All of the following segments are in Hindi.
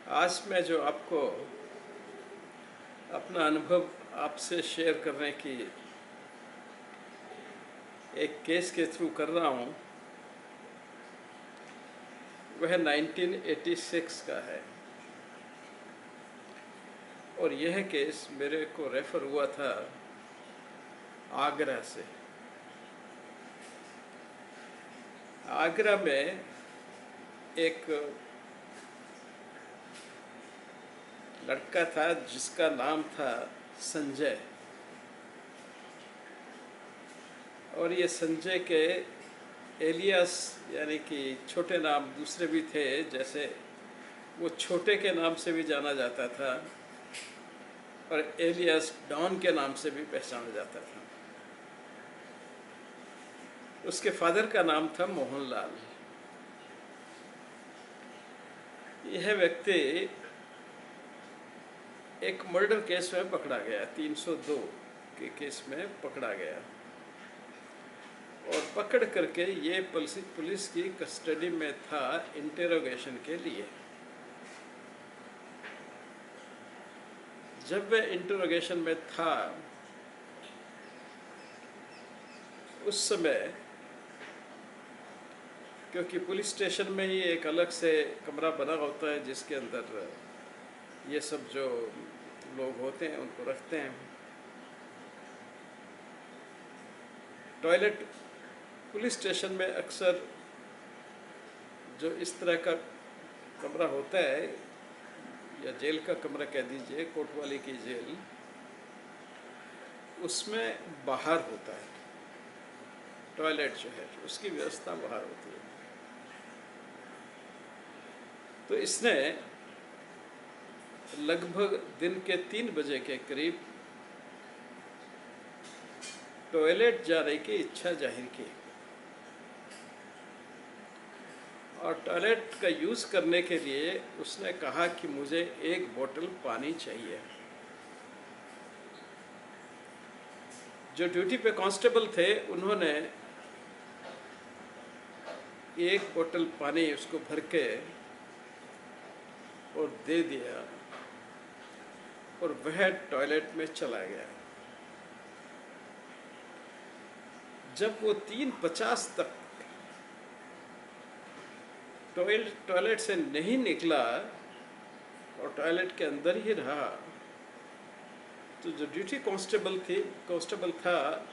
आज मैं जो आपको अपना अनुभव आपसे शेयर करने की एक केस के थ्रू कर रहा हूँ, वह 1986 का है। और यह केस मेरे को रेफ़र हुआ था आगरा से। आगरा में एक लड़का था जिसका नाम था संजय, और ये संजय के एलियास यानी कि छोटे नाम दूसरे भी थे, जैसे वो छोटे के नाम से भी जाना जाता था और एलियास डॉन के नाम से भी पहचाना जाता था। उसके फादर का नाम था मोहनलाल। यह व्यक्ति एक मर्डर केस में पकड़ा गया, 302 के केस में पकड़ा गया, और पकड़ करके ये पुलिस की कस्टडी में था इंटेरोगेशन के लिए। जब वह इंटेरोगेशन में था, उस समय क्योंकि पुलिस स्टेशन में ही एक अलग से कमरा बना होता है जिसके अंदर ये सब जो लोग होते हैं उनको रखते हैं। टॉयलेट पुलिस स्टेशन में अक्सर जो इस तरह का कमरा होता है, या जेल का कमरा कह दीजिए, कोतवाली की जेल, उसमें बाहर होता है टॉयलेट जो है, उसकी व्यवस्था बाहर होती है। तो इसने लगभग दिन के 3 बजे के करीब टॉयलेट जाने की इच्छा जाहिर की, और टॉयलेट का यूज़ करने के लिए उसने कहा कि मुझे 1 बोतल पानी चाहिए। जो ड्यूटी पे कांस्टेबल थे उन्होंने 1 बोतल पानी उसको भर के और दे दिया, और वह टॉयलेट में चला गया। जब वो 3:50 तक टॉयलेट से नहीं निकला और टॉयलेट के अंदर ही रहा, तो जो ड्यूटी कांस्टेबल था,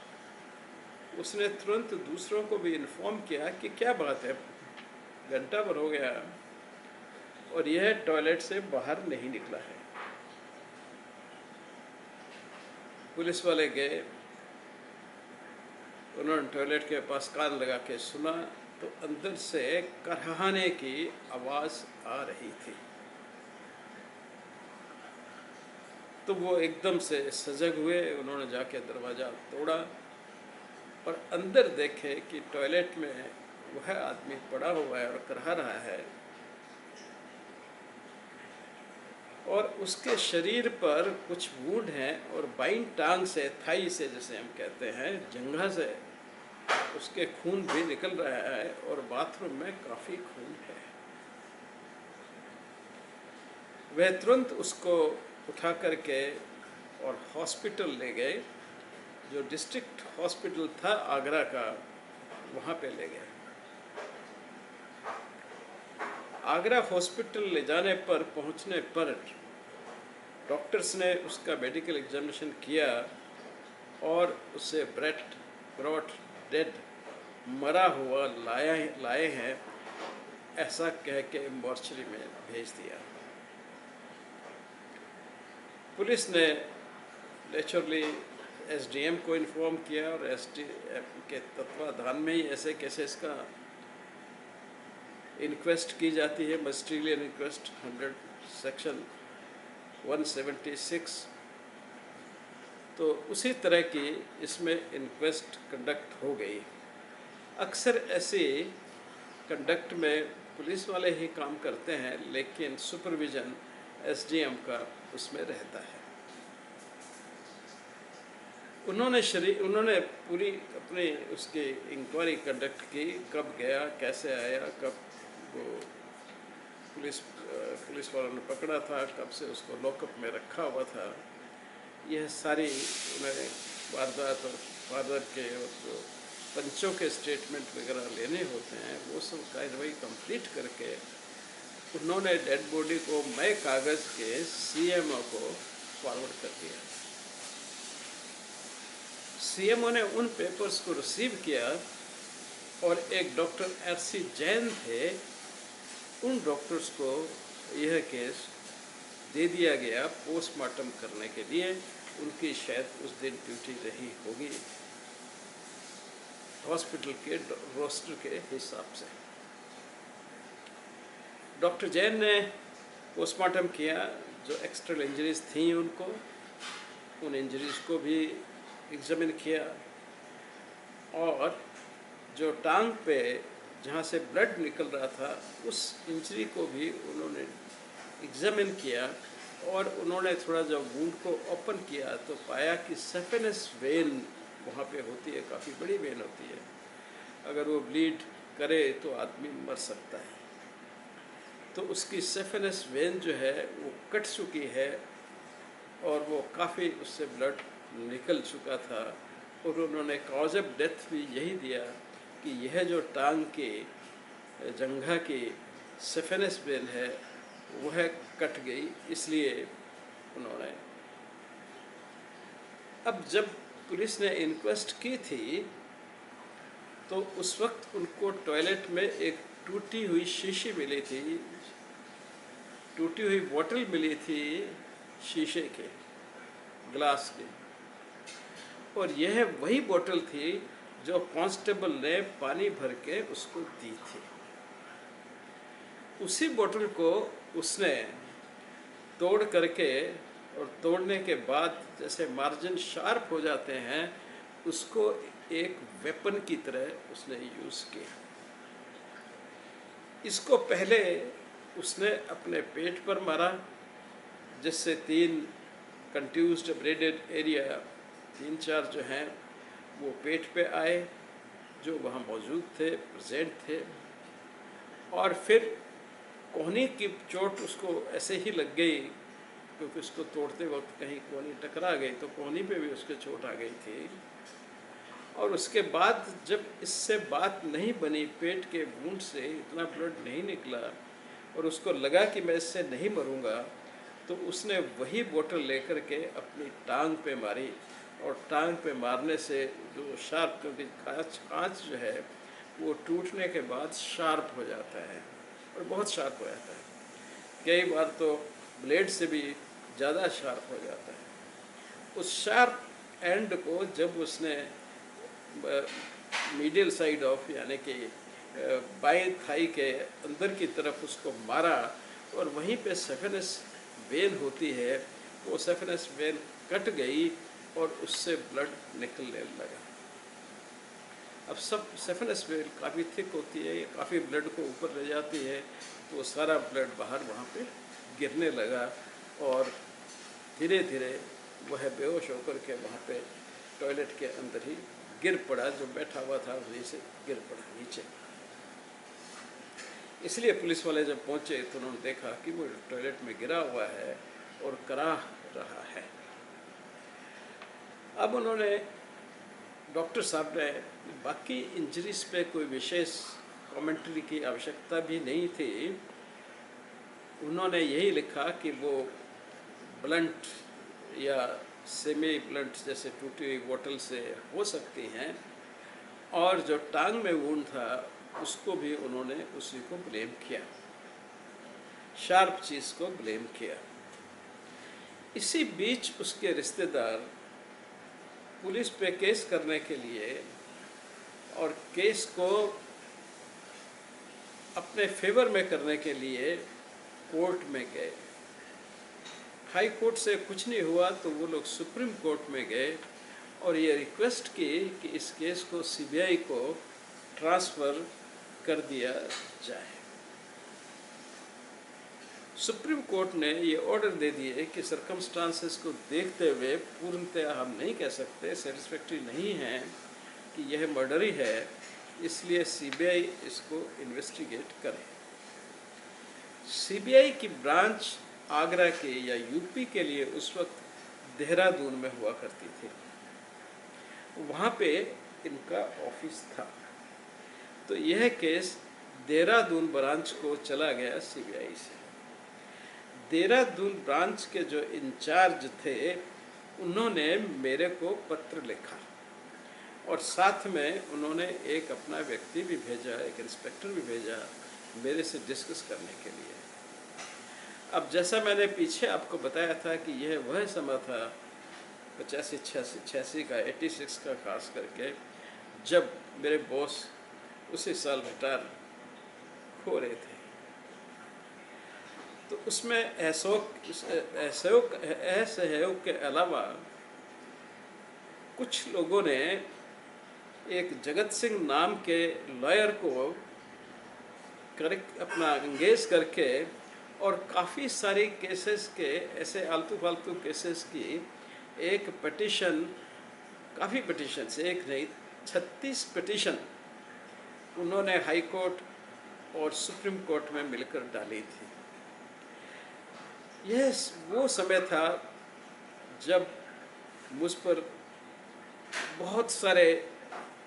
उसने तुरंत दूसरों को भी इन्फॉर्म किया कि क्या बात है, घंटा भर हो गया और यह टॉयलेट से बाहर नहीं निकला है। पुलिस वाले गए, उन्होंने टॉयलेट के पास कान लगा के सुना, तो अंदर से करहाने की आवाज़ आ रही थी। तो वो एकदम से सजग हुए, उन्होंने जाके दरवाज़ा तोड़ा और अंदर देखे कि टॉयलेट में वह आदमी पड़ा हुआ है और करहा रहा है, और उसके शरीर पर कुछ वुंड हैं, और बाईं टांग से, थाई से जिसे हम कहते हैं, जंघा से उसके खून भी निकल रहा है, और बाथरूम में काफ़ी खून है। वह तुरंत उसको उठा करके और हॉस्पिटल ले गए, जो डिस्ट्रिक्ट हॉस्पिटल था आगरा का, वहाँ पे ले गए। आगरा हॉस्पिटल ले जाने पर, पहुँचने पर डॉक्टर्स ने उसका मेडिकल एग्जामिनेशन किया और उसे ब्रॉट डेड, मरा हुआ लाए हैं, ऐसा कह के मॉर्चरी में भेज दिया। पुलिस ने नेचुरली एसडीएम को इन्फॉर्म किया, और एसडीएम के तत्वाधान में ही ऐसे केसेस का इंक्वेस्ट की जाती है, मजिस्ट्रियल इंक्वेस्ट 100 सेक्शन 176। तो उसी तरह की इसमें इंक्वेस्ट कंडक्ट हो गई। अक्सर ऐसे कंडक्ट में पुलिस वाले ही काम करते हैं, लेकिन सुपरविज़न एसडीएम का उसमें रहता है। उन्होंने पूरी अपनी उसकी इंक्वायरी कंडक्ट की, कब गया, कैसे आया, कब वो पुलिस वालों ने पकड़ा था, कब से उसको लॉकअप में रखा हुआ था, यह सारी उन्हें वारदात के और जो पंचों के स्टेटमेंट वगैरह लेने होते हैं, वो सब कार्रवाई कंप्लीट करके उन्होंने डेड बॉडी को मई कागज़ के सीएमओ को फॉरवर्ड कर दिया। सीएमओ ने उन पेपर्स को रिसीव किया और एक डॉक्टर RC जैन थे, उन डॉक्टर्स को यह केस दे दिया गया पोस्टमार्टम करने के लिए। उनकी शायद उस दिन ड्यूटी रही होगी हॉस्पिटल के रोस्टर के हिसाब से। डॉक्टर जैन ने पोस्टमार्टम किया, जो एक्सटर्नल इंजरीज थी उनको, उन इंजरीज को भी एग्जामिन किया और जो टांग पे जहाँ से ब्लड निकल रहा था उस इंजरी को भी उन्होंने एग्जामिन किया और उन्होंने थोड़ा जब वुंड को ओपन किया तो पाया कि सेफेनस वेन वहाँ पे होती है, काफ़ी बड़ी वेन होती है, अगर वो ब्लीड करे तो आदमी मर सकता है। तो उसकी सेफेनस वेन जो है वो कट चुकी है और वो काफ़ी उससे ब्लड निकल चुका था और उन्होंने कॉज ऑफ डेथ भी यही दिया कि यह जो टांग की जंघा की सेफेनस वेन है वह कट गई, इसलिए उन्होंने। अब जब पुलिस ने इंक्वेस्ट की थी तो उस वक्त उनको टॉयलेट में एक टूटी हुई शीशी मिली थी, टूटी हुई बोतल मिली थी शीशे के, ग्लास की, और यह वही बोतल थी जो कांस्टेबल ने पानी भर के उसको दी थी। उसी बोतल को उसने तोड़ करके और तोड़ने के बाद जैसे मार्जिन शार्प हो जाते हैं उसको एक वेपन की तरह उसने यूज़ किया। इसको पहले उसने अपने पेट पर मारा, जिससे 3 कंट्यूज्ड ब्रेडेड एरिया 3-4 जो हैं वो पेट पे आए, जो वहाँ मौजूद थे, प्रेजेंट थे, और फिर कोहनी की चोट उसको ऐसे ही लग गई क्योंकि उसको तोड़ते वक्त कहीं कोहनी टकरा गई तो कोहनी पे भी उसके चोट आ गई थी। और उसके बाद जब इससे बात नहीं बनी, पेट के वुंड से इतना ब्लड नहीं निकला और उसको लगा कि मैं इससे नहीं मरूंगा, तो उसने वही बोतल लेकर के अपनी टांग पे मारी और टांग पे मारने से जो शार्प, क्योंकि कांच जो है वो टूटने के बाद शार्प हो जाता है और बहुत शार्प हो जाता है, कई बार तो ब्लेड से भी ज़्यादा शार्प हो जाता है। उस शार्प एंड को जब उसने मीडियल साइड ऑफ यानी कि बाएं थाई के अंदर की तरफ उसको मारा और वहीं पे सेफेनस वेन होती है, वो सेफेनस वेन कट गई और उससे ब्लड निकलने लगा। अब सब सेफेनस वेन काफ़ी थिक होती है, ये काफ़ी ब्लड को ऊपर ले जाती है, तो सारा ब्लड बाहर वहाँ पे गिरने लगा और धीरे धीरे वह बेहोश होकर के वहाँ पे टॉयलेट के अंदर ही गिर पड़ा, जो बैठा हुआ था वहीं से गिर पड़ा नीचे। इसलिए पुलिस वाले जब पहुँचे तो उन्होंने देखा कि वो टॉयलेट में गिरा हुआ है और कराह रहा है। अब उन्होंने, डॉक्टर साहब ने, बाकी इंजरीज पे कोई विशेष कमेंट्री की आवश्यकता भी नहीं थी, उन्होंने यही लिखा कि वो ब्लंट या सेमी ब्लंट जैसे टूटी हुई बोतल से हो सकती हैं, और जो टांग में वुंड था उसको भी उन्होंने उसी को ब्लेम किया, शार्प चीज़ को ब्लेम किया। इसी बीच उसके रिश्तेदार पुलिस पे केस करने के लिए और केस को अपने फेवर में करने के लिए कोर्ट में गए। हाई कोर्ट से कुछ नहीं हुआ तो वो लोग सुप्रीम कोर्ट में गए और ये रिक्वेस्ट की कि इस केस को सीबीआई को ट्रांसफ़र कर दिया जाए। सुप्रीम कोर्ट ने ये ऑर्डर दे दिए कि सर्कमस्टांसेस को देखते हुए पूर्णतया हम नहीं कह सकते, सेटिस्फैक्ट्री नहीं है कि यह मर्डर ही है, इसलिए सीबीआई इसको इन्वेस्टिगेट करे। सीबीआई की ब्रांच आगरा के या यूपी के लिए उस वक्त देहरादून में हुआ करती थी, वहाँ पे इनका ऑफिस था। तो यह केस देहरादून ब्रांच को चला गया सीबीआई से। देहरादून ब्रांच के जो इंचार्ज थे उन्होंने मेरे को पत्र लिखा और साथ में उन्होंने एक अपना व्यक्ति भी भेजा, एक इंस्पेक्टर भी भेजा मेरे से डिस्कस करने के लिए। अब जैसा मैंने पीछे आपको बताया था कि यह वह समय था 85-86 का, 86 का खास करके, जब मेरे बॉस उसी साल रिटायर हो रहे थे। तो उसमें असहयोग के अलावा कुछ लोगों ने एक जगत सिंह नाम के लॉयर को अपना एंगेज करके और काफ़ी सारी केसेस के ऐसे आलतू फालतू केसेस की एक पिटीशन, काफ़ी पिटीशन से एक नहीं 36 पिटीशन उन्होंने हाई कोर्ट और सुप्रीम कोर्ट में मिलकर डाली थी। यह वो समय था जब मुझ पर बहुत सारे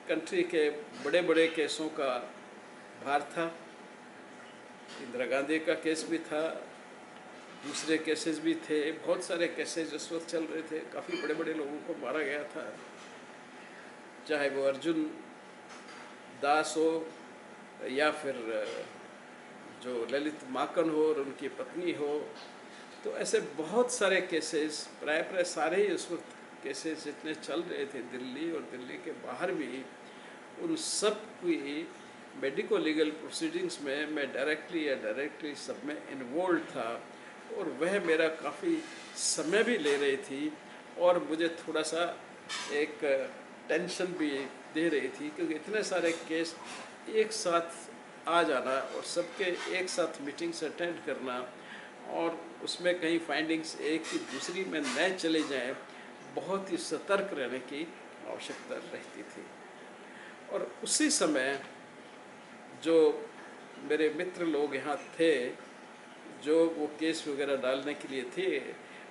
कंट्री के बड़े बड़े केसों का भार था। इंदिरा गांधी का केस भी था, दूसरे केसेस भी थे, बहुत सारे केसेस उस वक्त चल रहे थे। काफ़ी बड़े बड़े लोगों को मारा गया था, चाहे वो अर्जुन दास हो या फिर जो ललित माकन हो और उनकी पत्नी हो। तो ऐसे बहुत सारे केसेस, प्राय सारे ही उस वक्त केसेस जितने चल रहे थे दिल्ली और दिल्ली के बाहर भी, उन सब की मेडिको लीगल प्रोसीडिंग्स में मैं डायरेक्टली या डायरेक्टली सब में इन्वॉल्व था। और वह मेरा काफ़ी समय भी ले रही थी और मुझे थोड़ा सा एक टेंशन भी दे रही थी, क्योंकि इतने सारे केस एक साथ आ जाना और सबके एक साथ मीटिंग्स अटेंड करना और उसमें कहीं फाइंडिंग्स एक की दूसरी में न चले जाएं, बहुत ही सतर्क रहने की आवश्यकता रहती थी। और उसी समय जो मेरे मित्र लोग यहाँ थे जो वो केस वगैरह डालने के लिए थे,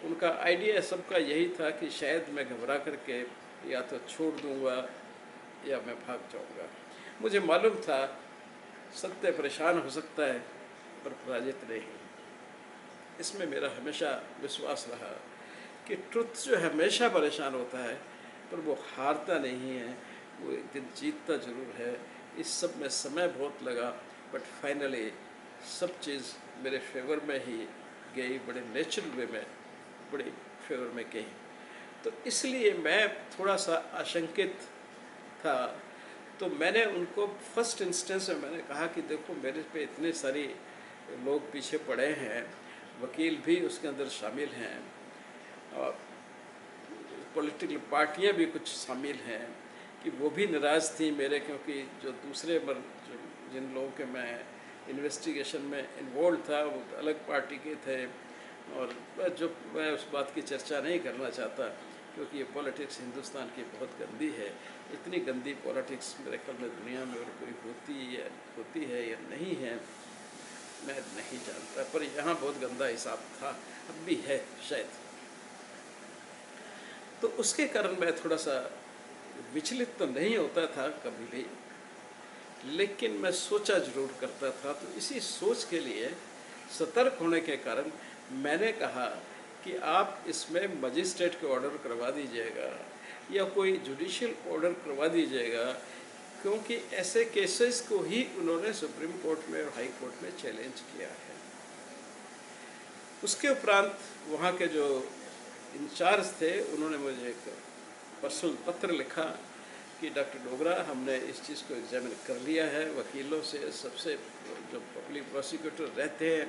उनका आइडिया सबका यही था कि शायद मैं घबरा करके या तो छोड़ दूँगा या मैं भाग जाऊँगा। मुझे मालूम था सत्य परेशान हो सकता है पर पराजित नहीं। इसमें मेरा हमेशा विश्वास रहा कि ट्रुथ जो हमेशा परेशान होता है पर वो हारता नहीं है, वो एक दिन जीतता ज़रूर है। इस सब में समय बहुत लगा बट फाइनली सब चीज़ मेरे फेवर में ही गई, बड़े नेचुरल वे में, बड़े फेवर में गई। तो इसलिए मैं थोड़ा सा आशंकित था। तो मैंने उनको फर्स्ट इंस्टेंस में मैंने कहा कि देखो मेरे पे इतने सारी लोग पीछे पड़े हैं, वकील भी उसके अंदर शामिल हैं और पॉलिटिकल पार्टियां भी कुछ शामिल हैं, कि वो भी नाराज़ थी मेरे, क्योंकि जो दूसरे जिन लोगों के मैं इन्वेस्टिगेशन में इन्वॉल्व था वो अलग पार्टी के थे। और जो मैं उस बात की चर्चा नहीं करना चाहता क्योंकि ये पॉलिटिक्स हिंदुस्तान की बहुत गंदी है। इतनी गंदी पॉलिटिक्स मेरे ख्याल में दुनिया में और कोई होती है या नहीं है मैं नहीं जानता, पर यहाँ बहुत गंदा हिसाब था, अब भी है शायद। तो उसके कारण मैं थोड़ा सा विचलित तो नहीं होता था कभी भी, लेकिन मैं सोचा जरूर करता था। तो इसी सोच के लिए सतर्क होने के कारण मैंने कहा कि आप इसमें मजिस्ट्रेट के ऑर्डर करवा दीजिएगा या कोई जुडिशियल ऑर्डर करवा दीजिएगा, क्योंकि ऐसे केसेस को ही उन्होंने सुप्रीम कोर्ट में और हाई कोर्ट में चैलेंज किया है। उसके उपरांत वहाँ के जो इंचार्ज थे उन्होंने मुझे एक पर्सनल पत्र लिखा कि डॉक्टर डोगरा, हमने इस चीज़ को एग्जामिन कर लिया है, वकीलों से, सबसे जो पब्लिक प्रोसिक्यूटर रहते हैं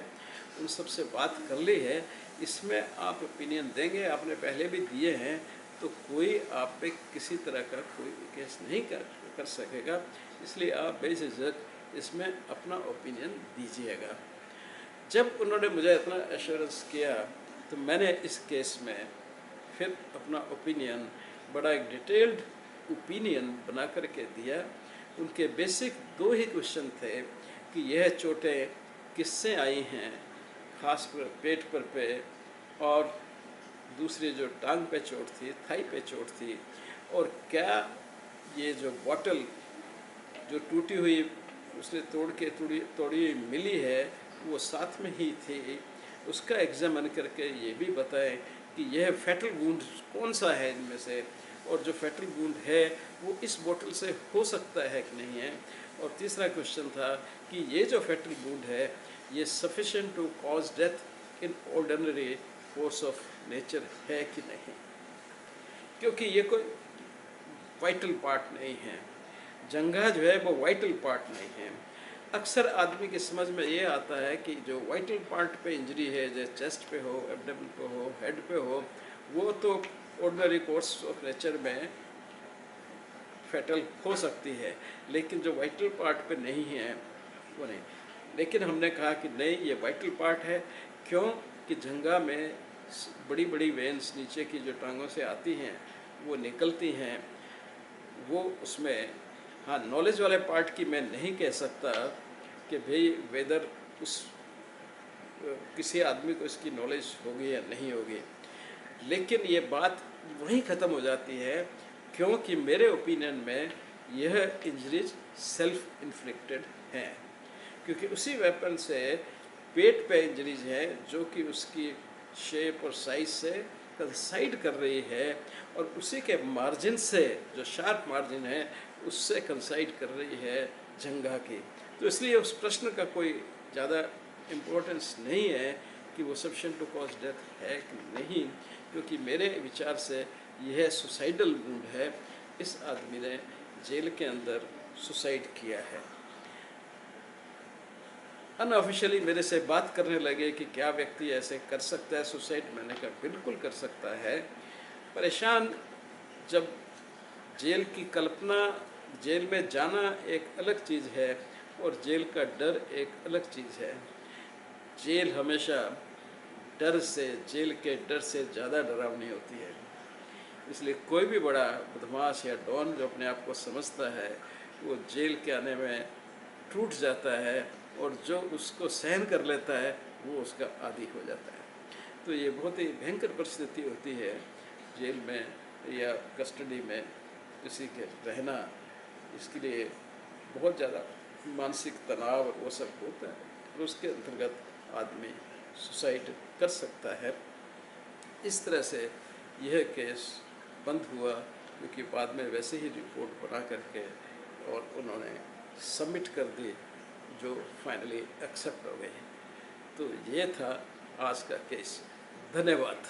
उन सबसे बात कर ली है, इसमें आप ओपिनियन देंगे, आपने पहले भी दिए हैं, तो कोई आप पे किसी तरह का कोई केस नहीं कर सकेगा, इसलिए आप बेझिझक इसमें अपना ओपिनियन दीजिएगा। जब उन्होंने मुझे इतना एश्योरेंस किया तो मैंने इस केस में फिर अपना ओपिनियन, बड़ा एक डिटेल्ड ओपिनियन बना करके दिया। उनके बेसिक दो ही क्वेश्चन थे कि यह चोटें किससे आई हैं खास पर पेट पर पे, और दूसरी जो टांग पे चोट थी, थाई पे चोट थी। और क्या ये जो बॉटल जो टूटी हुई उसने तोड़ी हुई मिली है, वो साथ में ही थी, उसका एग्जामिन करके ये भी बताएं कि यह फैटल वुंड कौन सा है इनमें से, और जो फैटल वुंड है वो इस बोतल से हो सकता है कि नहीं है। और तीसरा क्वेश्चन था कि ये जो फैटल वुंड है ये sufficient to cause death in ordinary course of nature है कि नहीं, क्योंकि ये कोई वाइटल पार्ट नहीं है। जंघा जो है वो वाइटल पार्ट नहीं है। अक्सर आदमी की समझ में ये आता है कि जो वाइटल पार्ट पे इंजरी है, जैसे चेस्ट पे हो, एब्डोमेन पे हो, हेड पे हो, वो तो ऑर्डिनरी कोर्स ऑफ नेचर में फैटल हो सकती है, लेकिन जो वाइटल पार्ट पे नहीं है वो नहीं। लेकिन हमने कहा कि नहीं, ये वाइटल पार्ट है। क्यों कि जंघा में बड़ी बड़ी वेंस नीचे की जो टांगों से आती हैं वो निकलती हैं, वो उसमें, हाँ, नॉलेज वाले पार्ट की मैं नहीं कह सकता कि भाई वेदर उस किसी आदमी को इसकी नॉलेज होगी या नहीं होगी, लेकिन ये बात वहीं ख़त्म हो जाती है, क्योंकि मेरे ओपिनियन में यह इंजरीज सेल्फ इन्फ्लिक्टेड हैं, क्योंकि उसी वेपन से पेट पे इंजरीज है जो कि उसकी शेप और साइज से कंसाइड कर रही है, और उसी के मार्जिन से, जो शार्प मार्जिन है, उससे कंसाइड कर रही है जंघा की। तो इसलिए उस प्रश्न का कोई ज़्यादा इम्पोर्टेंस नहीं है कि वो सफिशिएंट टू कॉज डेथ है कि नहीं, क्योंकि मेरे विचार से यह सुसाइडल वुंड है। इस आदमी ने जेल के अंदर सुसाइड किया है। अनऑफिशियली मेरे से बात करने लगे कि क्या व्यक्ति ऐसे कर सकता है सुसाइड। मैंने कहा बिल्कुल कर सकता है। परेशान, जब जेल की कल्पना, जेल में जाना एक अलग चीज़ है और जेल का डर एक अलग चीज़ है। जेल हमेशा डर से, जेल के डर से ज़्यादा डरावनी होती है। इसलिए कोई भी बड़ा बदमाश या डॉन जो अपने आप को समझता है, वो जेल के आने में टूट जाता है, और जो उसको सहन कर लेता है वो उसका आदी हो जाता है। तो ये बहुत ही भयंकर परिस्थिति होती है जेल में या कस्टडी में किसी के रहना। इसके लिए बहुत ज़्यादा मानसिक तनाव वो सब होता है, और उसके अंतर्गत आदमी सुसाइड कर सकता है। इस तरह से यह केस बंद हुआ, क्योंकि बाद में वैसे ही रिपोर्ट बना करके और उन्होंने सबमिट कर दी, जो फाइनली एक्सेप्ट हो गई। तो ये था आज का केस। धन्यवाद।